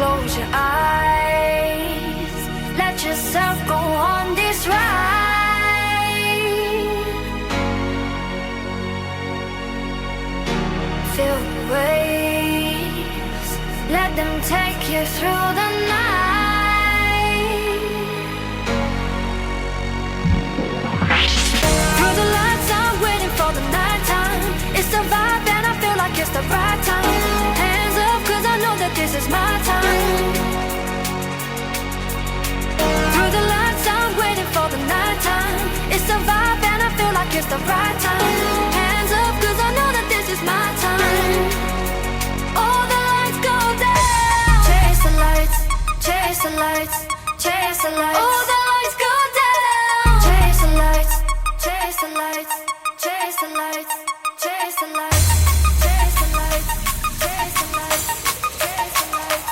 close your eyes. Let yourself go on this ride. Feel the waves, let them take you through the night. Through the lights, I'm waiting for the nighttime. It's the vibe and I feel like it's the right time. Hands up, cause I know that this is my time. Through the lights, I'm waiting for the nighttime. It's the vibe and I feel like it's the right time. Hands up, cause I know that this is my time. All the lights go down. Chase the lights, chase the lights, chase the lights. All the lights go down. Chase the lights, chase the lights, chase the lights, chase the lights, chase the lights, chase the lights, chase the lights, chase the lights.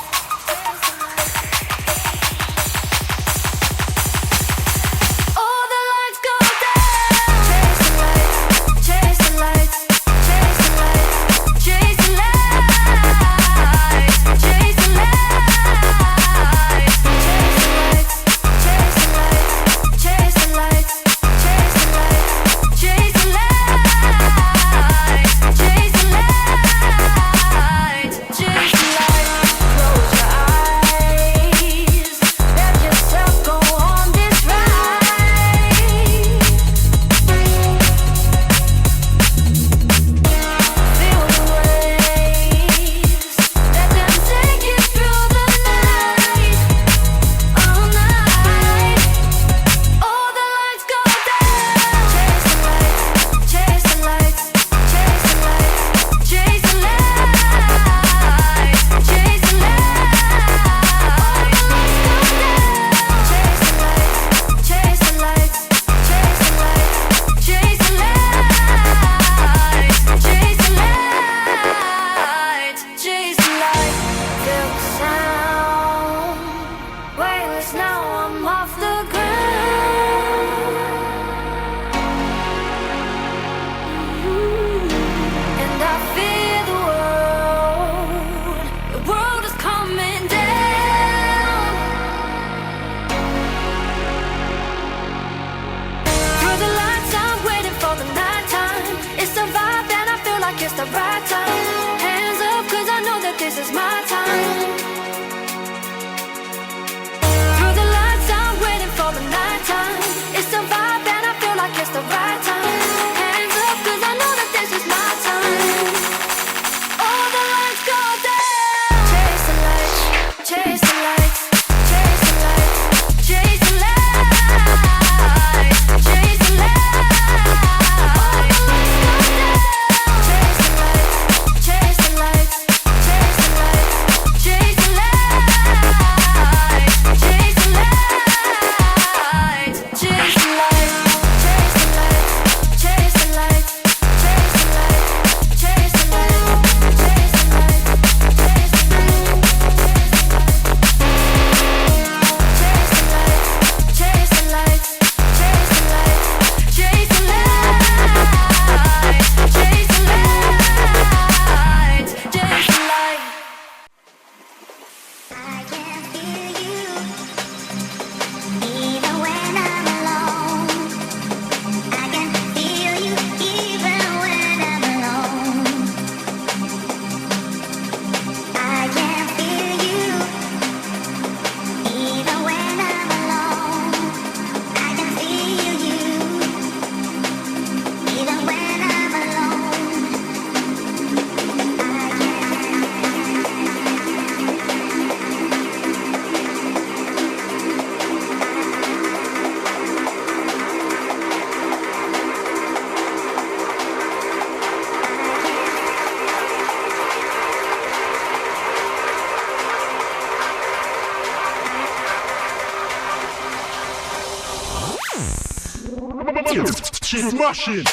All the lights go down. Chase the lights, chase the lights, chase the lights, chase the lights, chase the lights, chase the lights, chase the lights, chase the lights, chase the lights, chase the lights. She's smashing.